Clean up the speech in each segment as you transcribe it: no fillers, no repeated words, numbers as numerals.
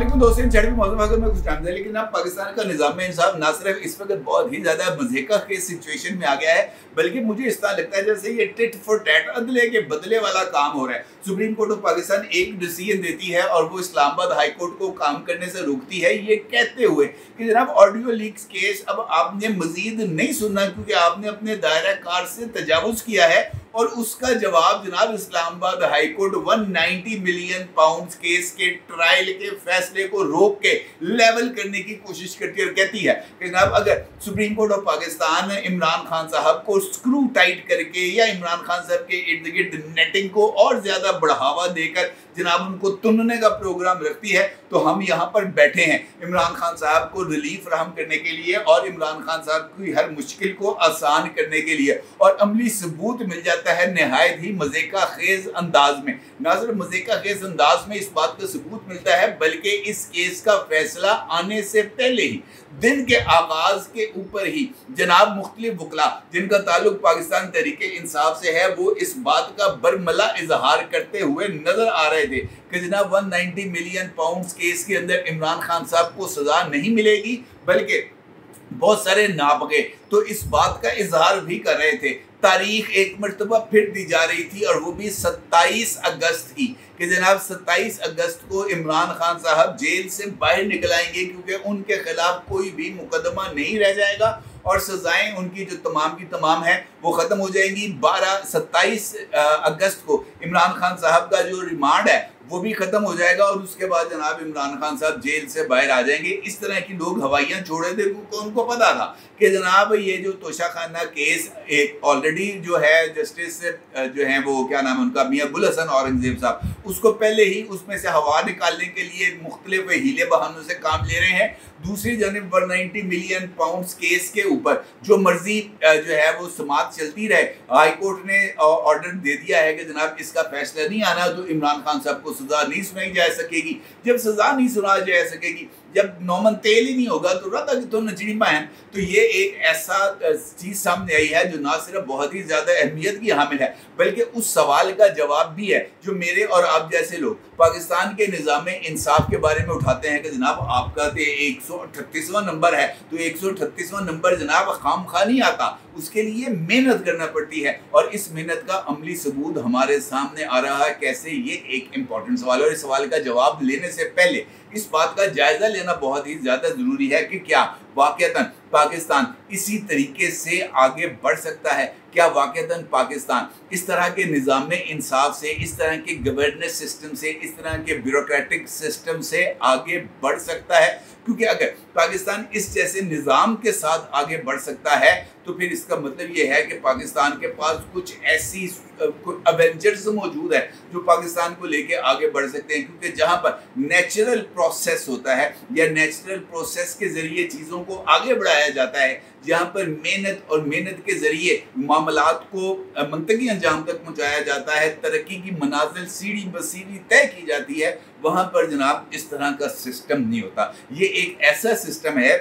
वालेकुम दोस्तों, झड़पी मौसम अगर मैं कुछ टाइम है, लेकिन अब पाकिस्तान का निज़ाम इंसाफ ना सिर्फ इस वक्त बहुत ही ज़्यादा मजे का केस सिचुएशन में आ गया है, बल्कि मुझे इस तरह लगता है जैसे ये टिट फॉर टैट, अदले के बदले वाला काम हो रहा है। सुप्रीम कोर्ट ऑफ पाकिस्तान एक डिसीजन देती है और वो इस्लामाबाद हाई कोर्ट को काम करने से रोकती है, ये कहते हुए कि जनाब ऑडियो लीक्स केस अब आपने मजीद नहीं सुनना क्योंकि आपने अपने दायरा कार से तजावुज किया है। और उसका जवाब जनाब Islamabad high court 190 million pound case के ट्रायल के फैसले को रोक के लेवल करने की कोशिश करती है और कहती है कि जनाब अगर supreme court of Pakistan Imran Khan साहब को स्क्रू टाइट करके या इमरान खान साहब के इर्द गिर्द नेटिंग को और ज्यादा बढ़ावा देकर जनाब उनको तुनने का प्रोग्राम रखती है, तो हम यहाँ पर बैठे हैं इमरान खान साहब को रिलीफ फराहम करने के लिए और इमरान खान साहब की हर मुश्किल को आसान करने के लिए। और अमली सबूत मिल जाता है नहायत ही मजे का खेज अंदाज में। ना सिर्फ मजे का खेज अंदाज में इस बात का सबूत मिलता है, बल्कि इस केस का फैसला आने से पहले ही दिन के आगाज के ऊपर ही जनाब मुख्तलिफ वकला जिनका ताल्लुक पाकिस्तान तहरीके इंसाफ से है, वो इस बात का बरमला इजहार करते हुए नजर आ रहे थे कि जनाब 190 मिलियन पाउंड केस के अंदर इमरान खान साहब को सजा नहीं मिलेगी, बल्कि बहुत सारे नाबगे तो इस बात का इजहार भी कर रहे थे। तारीख एक मरतबा फिर दी जा रही थी और वो भी 27 अगस्त की कि जनाब 27 अगस्त को इमरान खान साहब जेल से बाहर निकल आएंगे क्योंकि उनके खिलाफ कोई भी मुकदमा नहीं रह जाएगा और सजाएं उनकी जो तमाम की तमाम है वो ख़त्म हो जाएंगी। 27 अगस्त को इमरान खान साहब का जो रिमांड है वो भी ख़त्म हो जाएगा और उसके बाद जनाब इमरान खान साहब जेल से बाहर आ जाएंगे। इस तरह की लोग हवाइयाँ छोड़े थे क्योंकि उनको पता था कि जनाब ये जो तोशाखाना केस एक ऑलरेडी जो है जस्टिस जो है वो क्या नाम है उनका मियाँ गुल हसन औरंगजेब साहब, उसको पहले ही उसमें से हवा निकालने के लिए मुख्तलिफ हीले बहानों से काम ले रहे हैं। दूसरी जानब 190 मिलियन पाउंड केस के ऊपर जो मर्जी जो है वो समात चलती रहे। हाई कोर्ट ने ऑर्डर दे दिया है कि जनाब इसका फैसला नहीं आना तो इमरान खान साहब को सजा नहीं सुनाई जा सकेगी। जब सजा नहीं सुनाई जा सकेगी, जब नौमन तेल ही नहीं होगा तो रहा कि तो नचड़ी बहन, तो ये एक ऐसा चीज़ सामने आई है जो ना सिर्फ बहुत ही ज़्यादा अहमियत की हामिल है, बल्कि उस सवाल का जवाब भी है जो मेरे और आप जैसे लोग पाकिस्तान के निज़ाम इंसाफ के बारे में उठाते हैं कि जनाब आपका तो 138वां नंबर है, तो 138वां नंबर जनाब खामखा नहीं आता, उसके लिए मेहनत करना पड़ती है और इस मेहनत का अमली सबूत हमारे सामने आ रहा है। कैसे, ये एक इम्पॉर्टेंट सवाल है और इस सवाल का जवाब लेने से पहले इस बात का जायजा लेना बहुत ही ज्यादा जरूरी है कि क्या वाकईतन पाकिस्तान इसी तरीके से आगे बढ़ सकता है। क्या वाकईतन पाकिस्तान इस तरह के निज़ाम इंसाफ से, इस तरह के गवर्नेंस सिस्टम से, इस तरह के ब्यूरोक्रेटिक सिस्टम से आगे बढ़ सकता है? क्योंकि अगर पाकिस्तान इस जैसे निज़ाम के साथ आगे बढ़ सकता है तो फिर इसका मतलब ये है कि पाकिस्तान के पास कुछ ऐसी एवेंजर्स मौजूद है जो पाकिस्तान को लेके आगे बढ़ सकते हैं। क्योंकि जहाँ पर नेचुरल प्रोसेस होता है या नेचुरल प्रोसेस के ज़रिए चीज़ों को आगे बढ़ाया जाता है, जहाँ पर मेहनत और मेहनत के ज़रिए मामलात को मंतकी अंजाम तक पहुँचाया जाता है, तरक्की की मनाजिल सीढ़ी ब सीढ़ी तय की जाती है, वहाँ पर जनाब इस तरह का सिस्टम नहीं होता। ये एक ऐसा सिस्टम है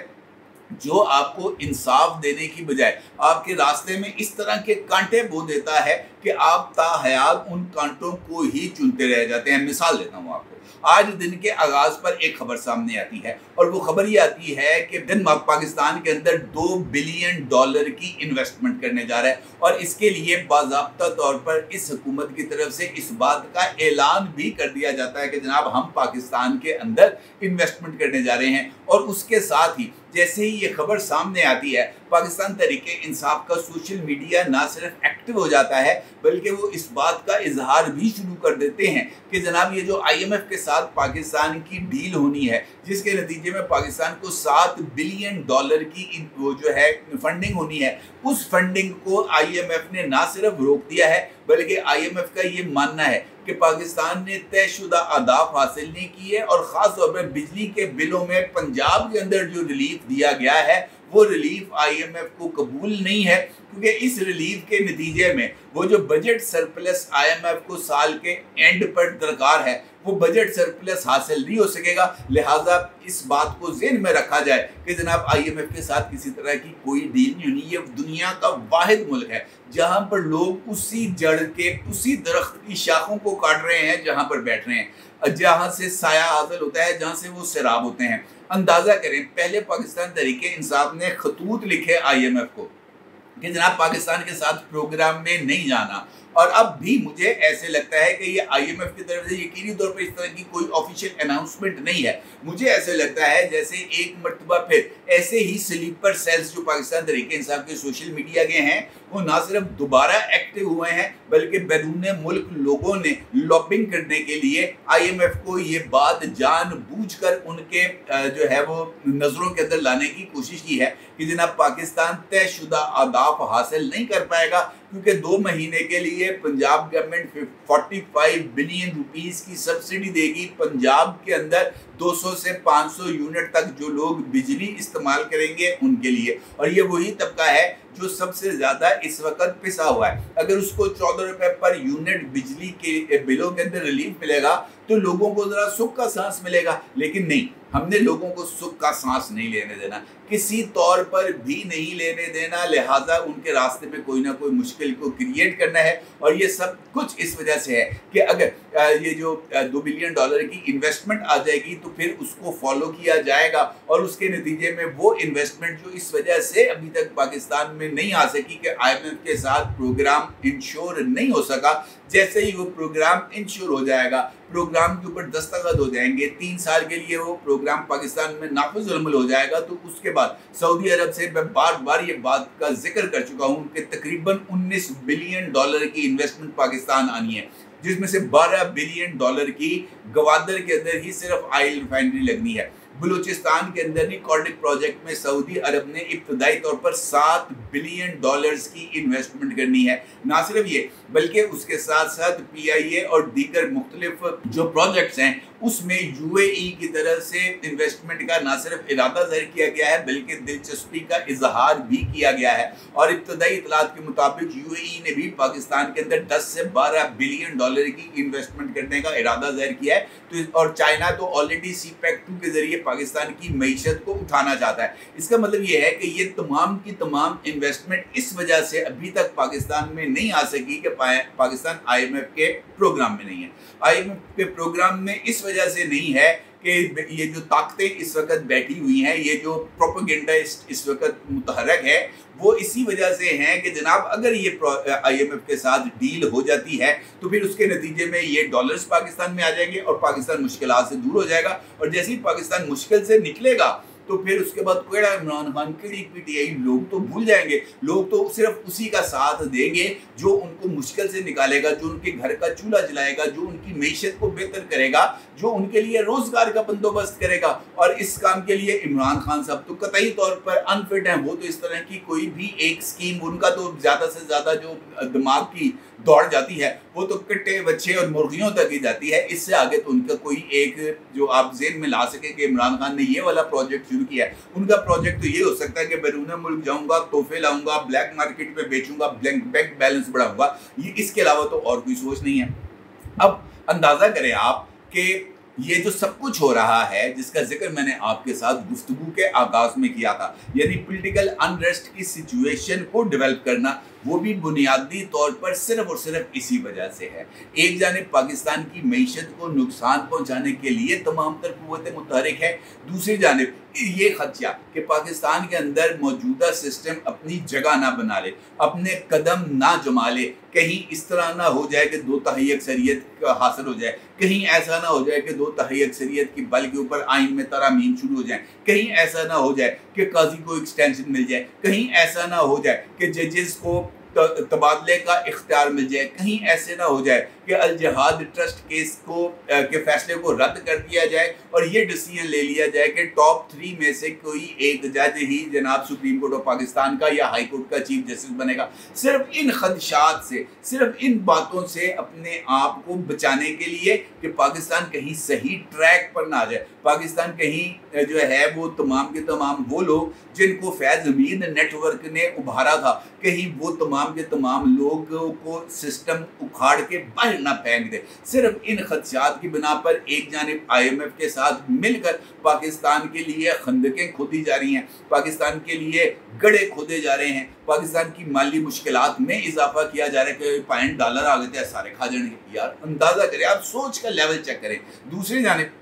जो आपको इंसाफ देने की बजाय आपके रास्ते में इस तरह के कांटे बो देता है कि आप ताहयात उन कांटों को ही चुनते रह जाते हैं। मिसाल देता हूँ आपको, आज दिन के आगाज़ पर एक खबर सामने आती है और वो खबर ये आती है कि डेनमार्क पाकिस्तान के अंदर $2 बिलियन की इन्वेस्टमेंट करने जा रहा है और इसके लिए बाज़ाब्ता तौर पर इस हुकूमत की तरफ से इस बात का ऐलान भी कर दिया जाता है कि जनाब हम पाकिस्तान के अंदर इन्वेस्टमेंट करने जा रहे हैं। और उसके साथ ही जैसे ही ये खबर सामने आती है, पाकिस्तान तहरीके इंसाफ का सोशल मीडिया ना सिर्फ एक्टिव हो जाता है बल्कि वो इस बात का इजहार भी शुरू कर देते हैं कि जनाब ये जो IMF के साथ पाकिस्तान की डील होनी है, जिसके नतीजे में पाकिस्तान को $7 बिलियन की वो जो है फंडिंग होनी है, उस फंडिंग को IMF ने ना सिर्फ रोक दिया है बल्कि IMF का ये मानना है कि पाकिस्तान ने तयशुदा अहदाफ हासिल नहीं किए और ख़ास तौर पर बिजली के बिलों में पंजाब के अंदर जो रिलीफ दिया गया है वो रिलीफ IMF को कबूल नहीं है। क्योंकि इस रिलीफ के नतीजे में वो जो बजट सरप्लस IMF को साल के एंड पर दरकार है वो बजट सरप्लस हासिल नहीं हो सकेगा। लिहाजा इस बात को ज़हन में रखा जाए कि जनाब IMF के साथ किसी तरह की कोई डील नहीं होनी। ये दुनिया का वाहिद मुल्क है जहां पर लोग उसी जड़ के उसी दरख्त की शाखों को काट रहे हैं जहां पर बैठ रहे हैं, जहां से साया हासिल होता है, जहां से वो सैराब होते हैं। अंदाजा करें, पहले पाकिस्तान तहरीक इंसाफ ने खतूत लिखे IMF को कि जनाब पाकिस्तान के साथ प्रोग्राम में नहीं जाना, और अब भी मुझे ऐसे लगता है कि ये IMF की तरफ से यकीनी तौर पर इस तरह की कोई ऑफिशियल अनाउंसमेंट नहीं है। मुझे ऐसे लगता है जैसे एक मरतबा फिर ऐसे ही स्लीपर सेल्स जो पाकिस्तान तहरीक इंसाफ के सोशल मीडिया के हैं वो ना सिर्फ दोबारा एक्टिव हुए हैं बल्कि बैरून मुल्क लोगों ने लॉबिंग करने के लिए IMF को ये बात जानबूझकर उनके जो है वो नज़रों के अंदर लाने की कोशिश की है कि जनाब पाकिस्तान तयशुदा अहदाफ हासिल नहीं कर पाएगा, क्योंकि 2 महीने के लिए पंजाब गवर्नमेंट 45 बिलियन रुपीस की सब्सिडी देगी पंजाब के अंदर 200 से 500 यूनिट तक जो लोग बिजली इस्तेमाल करेंगे उनके लिए। और ये वही तबका है जो सबसे ज्यादा इस वक्त पिसा हुआ है। अगर उसको 14 रुपए पर यूनिट बिजली के बिलों के अंदर रिलीफ मिलेगा तो लोगों को जरा सुख का सांस मिलेगा, लेकिन नहीं, हमने लोगों को सुख का सांस नहीं लेने देना, किसी तौर पर भी नहीं लेने देना। लिहाजा उनके रास्ते पे कोई ना कोई मुश्किल को क्रिएट करना है, और ये सब कुछ इस वजह से है कि अगर ये जो $2 बिलियन की इन्वेस्टमेंट आ जाएगी तो फिर उसको फॉलो किया जाएगा, और उसके नतीजे में वो इन्वेस्टमेंट जो इस वजह से अभी तक पाकिस्तान में नहीं आ सकी कि IMF के साथ प्रोग्राम इंश्योर नहीं हो सका, जैसे ही वो प्रोग्राम इंश्योर हो जाएगा, प्रोग्राम के ऊपर दस्तखत हो जाएंगे, 3 साल के लिए वो प्रोग्राम पाकिस्तान में नाफिज अमल हो जाएगा, तो उसके बाद सऊदी अरब से मैं बार बार ये बात का जिक्र कर चुका हूँ कि तकरीबन $19 बिलियन की इन्वेस्टमेंट पाकिस्तान आनी है, जिसमें से $12 बिलियन की गवादर के अंदर ही सिर्फ ऑयल रिफाइनरी लगनी है। बलूचिस्तान के अंदर निकोटिक प्रोजेक्ट में सऊदी अरब ने इब्तदाई तौर पर $7 बिलियन की इन्वेस्टमेंट करनी है। ना सिर्फ ये बल्कि उसके साथ साथ PIA और दीगर मुख्तलिफ जो प्रोजेक्ट्स हैं उसमें UAE की तरफ से इन्वेस्टमेंट का ना सिर्फ इरादा जाहिर किया गया है बल्कि दिलचस्पी का इजहार भी किया गया है। और इब्तदाई इतलात के मुताबिक UAE ने भी पाकिस्तान के अंदर 10 से $12 बिलियन की इन्वेस्टमेंट करने का इरादा जाहिर किया है। तो और चाइना तो ऑलरेडी CPEC 2 के जरिए पाकिस्तान की मईशत को उठाना चाहता है। इसका मतलब ये है कि ये तमाम की तमाम इन्वेस्टमेंट इस वजह से अभी तक पाकिस्तान में नहीं आ सकी कि पाकिस्तान IMF के प्रोग्राम में नहीं है। IMF के प्रोग्राम में इस वजह से नहीं है कि ये जो ताकतें इस वक्त बैठी हुई हैं, ये जो प्रोपेगेंडाइस्ट इस वक्त मुतहरक है, वो इसी वजह से हैं कि जनाब अगर ये IMF के साथ डील हो जाती है तो फिर उसके नतीजे में ये डॉलर्स पाकिस्तान में आ जाएंगे और पाकिस्तान मुश्किलात से दूर हो जाएगा। और जैसे ही पाकिस्तान मुश्किल से निकलेगा तो फिर उसके बाद कोड़ा इमरान खान की PTI लोग तो भूल जाएंगे, लोग तो सिर्फ उसी का साथ देंगे जो उनको मुश्किल से निकालेगा, जो उनके घर का चूल्हा जलाएगा, जो उनकी मईशत को बेहतर करेगा, जो उनके लिए रोजगार का बंदोबस्त करेगा। और इस काम के लिए इमरान खान साहब तो कतई तौर पर अनफिट हैं। वो तो इस तरह की कोई भी एक स्कीम, उनका तो ज्यादा से ज्यादा जो दिमाग की दौड़ जाती है वो तो कट्टे बच्चे और मुर्गियों तक ही जाती है। इससे आगे तो उनका कोई एक जो आप जेन में ला सके कि इमरान खान ने ये वाला प्रोजेक्ट शुरू किया है, उनका प्रोजेक्ट तो ये हो सकता है कि बैरून मुल्क जाऊंगा, तोहफे लाऊंगा, ब्लैक मार्केट में बेचूंगा, बैंक बैलेंस बढ़ाऊंगा, ये इसके अलावा तो और कोई सोच नहीं है। अब अंदाजा करें आप कि ये जो सब कुछ हो रहा है जिसका जिक्र मैंने आपके साथ गुफ्तगू के आगाज में किया था, यानी पॉलिटिकल अनरेस्ट की सिचुएशन को डेवलप करना, वो भी बुनियादी तौर पर सिर्फ और सिर्फ इसी वजह से है। एक जानिब पाकिस्तान की मईशत को नुकसान पहुंचाने के लिए तमाम तर कुव्वतें मुतहरिक है, दूसरी जानिब ये खदशा कि पाकिस्तान के अंदर मौजूदा सिस्टम अपनी जगह ना बना ले, अपने कदम ना जमा ले, कहीं इस तरह ना हो जाए कि 2/3 अक्सरियत हासिल हो जाए, कहीं ऐसा ना हो जाए कि 2/3 अक्सरियत की बल के ऊपर आइन में तरामीम शुरू हो जाए, कहीं ऐसा ना हो जाए कि काजी को एक्सटेंशन मिल जाए, कहीं ऐसा ना हो जाए कि जजेस को तबादले का इख्तियार मिल जाए। कहीं ऐसे ना हो जाए कि अल जिहाद ट्रस्ट केस को के फैसले को रद्द कर दिया जाए और ये डिसीजन ले लिया जाए कि टॉप 3 में से कोई एक जज ही जनाब सुप्रीम कोर्ट ऑफ पाकिस्तान का या हाई कोर्ट का चीफ जस्टिस बनेगा। सिर्फ इन खदशात से, सिर्फ इन बातों से अपने आप को बचाने के लिए कि पाकिस्तान कहीं सही ट्रैक पर ना आ जाए, पाकिस्तान कहीं जो है वो तमाम के तमाम वो लोग जिनको फैज़ हमीद नेटवर्क ने उभारा था, कहीं वो तमाम के तमाम लोगों को सिस्टम उखाड़ के बाहर ना फेंक दे। सिर्फ इन खदशात की बिना पर एक जानिब IMF के साथ मिलकर पाकिस्तान के लिए खंदकें खोदी जा रही हैं, पाकिस्तान के लिए गड्ढे खोदे जा रहे हैं, पाकिस्तान की माली मुश्किलात में इजाफा किया जा रहा है कि $5 आ गए थे सारे खा जाएंगे। यार अंदाज़ा करें, आप सोच का लेवल चेक करें। दूसरी जानिब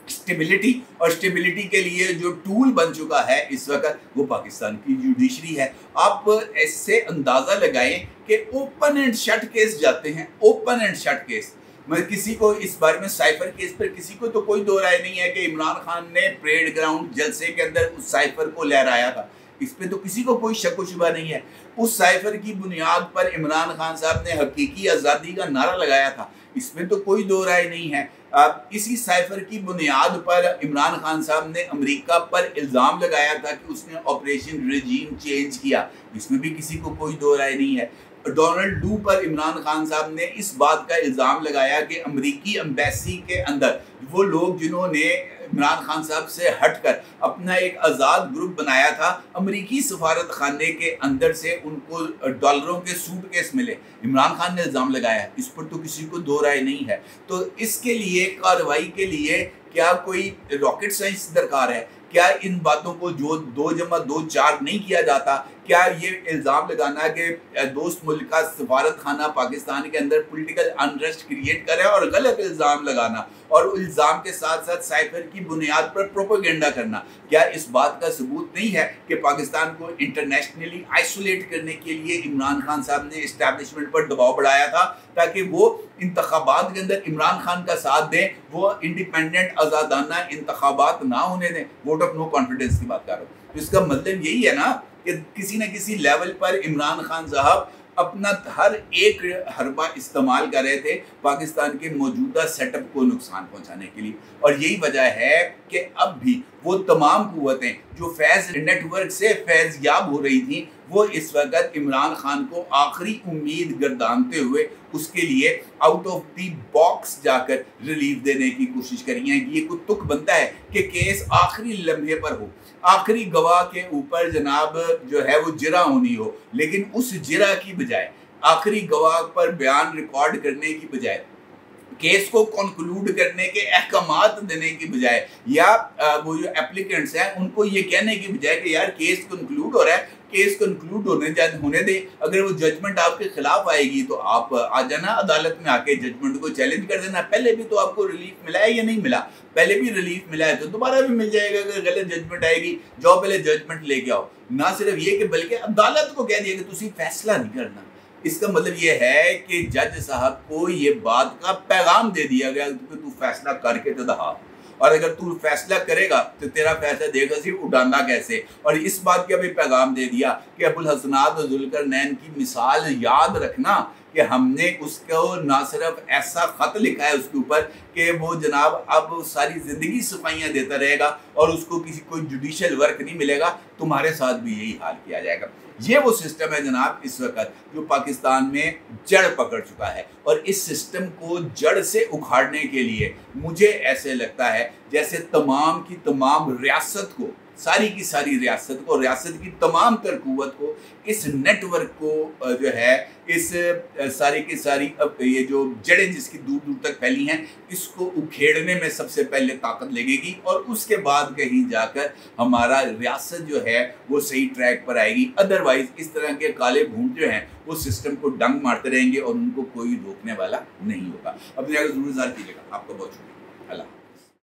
स्टेबिलिटी, और स्टेबिलिटी के लिए जो टूल बन चुका है इस वक्त वो पाकिस्तान की जुडिशरी है। आप इससे अंदाज़ा लगाएं कि ओपन एंड शट केस जाते हैं, ओपन एंड शट केस। मैं किसी को इस बारे में साइफर केस पर किसी को तो कोई दो राय नहीं है कि इमरान खान ने परेड ग्राउंड जलसे के अंदर उस साइफर को लहराया था, इस पे तो किसी को कोई शक व शुबा नहीं है। उस साइफर की बुनियाद पर इमरान खान साहब ने हकीकी आज़ादी का नारा लगाया था, इसमें तो कोई दो राय नहीं है। इसी साइफर की बुनियाद पर इमरान खान साहब ने अमेरिका पर इल्ज़ाम लगाया था कि उसने ऑपरेशन रेजीम चेंज किया, इसमें भी किसी को कोई दो राय नहीं है। डोनाल्ड डू पर इमरान खान साहब ने इस बात का इल्ज़ाम लगाया कि अमेरिकी एम्बेसी के अंदर वो लोग जिन्होंने इमरान खान साहब से हटकर अपना एक आज़ाद ग्रुप बनाया था, अमेरिकी सफारत खाने के अंदर से उनको डॉलरों के सूटकेस मिले, इमरान खान ने इल्ज़ाम लगाया। इस पर तो किसी को दो राय नहीं है। तो इसके लिए कार्रवाई के लिए क्या कोई रॉकेट साइंस दरकार है? क्या इन बातों को जो 2+2 4 नहीं किया जाता? क्या ये इल्ज़ाम लगाना कि दोस्त मुल्क का सफारत खाना पाकिस्तान के अंदर पॉलिटिकल अनरेस्ट क्रिएट करे और गलत इल्ज़ाम लगाना और इल्ज़ाम के साथ साथ साइफर की बुनियाद पर प्रोपेगेंडा करना, क्या इस बात का सबूत नहीं है कि पाकिस्तान को इंटरनेशनली आइसोलेट करने के लिए इमरान खान साहब ने इस्टेब्लिशमेंट पर दबाव बढ़ाया था ताकि वो इंतखाबात के अंदर इमरान खान का साथ दें, वो इंडिपेंडेंट आज़ादाना इंतखाबात ना होने दें। वोट ऑफ नो कॉन्फिडेंस की बात कर रहा हूँ। तो इसका मतलब यही है ना कि किसी न किसी लेवल पर इमरान खान साहब अपना हर एक हरबा इस्तेमाल कर रहे थे पाकिस्तान के मौजूदा सेटअप को नुकसान पहुंचाने के लिए। और यही वजह है कि अब भी वो तमाम कुव्वतें जो फैज़ नेटवर्क से फैज़याब हो रही थी, वो इस वक्त इमरान खान को आखिरी उम्मीद गर्दानते हुए उसके लिए आउट ऑफ दी बॉक्स जाकर रिलीफ देने की कोशिश कर रही हैं। ये कोई तुक बनता है कि केस आखिरी लम्हे पर हो, आखिरी गवाह के ऊपर जनाब जो है वो जिरा होनी हो, लेकिन उस जिरा की बजाय आखिरी गवाह पर बयान रिकॉर्ड करने की बजाय, केस को कंक्लूड करने के अहकामात देने की बजाय, या वो जो एप्लीकेंट्स हैं उनको ये कहने की बजाय कि यार केस कंक्लूड हो रहा है, केस कंक्लूड होने दे, अगर वो जजमेंट आपके खिलाफ आएगी तो आप आ जाना अदालत में, आके जजमेंट को चैलेंज कर देना। पहले भी तो आपको रिलीफ मिला है या नहीं मिला? पहले भी रिलीफ मिला है तो दोबारा भी मिल जाएगा। अगर गलत जजमेंट आएगी, जाओ पहले जजमेंट लेके आओ। ना सिर्फ ये कि बल्कि अदालत को कह दिया कि तुसी फैसला नहीं करना। इसका मतलब ये है कि जज साहब को ये बात का पैगाम दे दिया गया कि तू फैसला करके तो दिखा, और अगर तू फैसला करेगा तो तेरा फैसला देगा सिर्फ उड़ाना कैसे। और इस बात का भी पैगाम दे दिया कि अबुल हसनात और जुल्करनैन की मिसाल याद रखना कि हमने उसको ना सिर्फ ऐसा ख़त लिखा है उसके ऊपर कि वो जनाब अब सारी ज़िंदगी सफाइयाँ देता रहेगा और उसको किसी कोई जुडिशल वर्क नहीं मिलेगा, तुम्हारे साथ भी यही हाल किया जाएगा। ये वो सिस्टम है जनाब इस वक्त जो पाकिस्तान में जड़ पकड़ चुका है, और इस सिस्टम को जड़ से उखाड़ने के लिए मुझे ऐसे लगता है जैसे तमाम की तमाम रियासत को, सारी की सारी रियासत को, रियासत की तमाम तर कुव्वत को, इस नेटवर्क को जो है, इस सारी की सारी ये जो जड़ें जिसकी दूर दूर तक फैली हैं, इसको उखेड़ने में सबसे पहले ताकत लगेगी और उसके बाद कहीं जाकर हमारा रियासत जो है वो सही ट्रैक पर आएगी। अदरवाइज इस तरह के काले भूत जो हैं वो सिस्टम को डंग मारते रहेंगे और उनको कोई रोकने वाला नहीं होगा। अपने अगर जरूर कीजिएगा। आपका बहुत शुक्रिया। अल्लाह।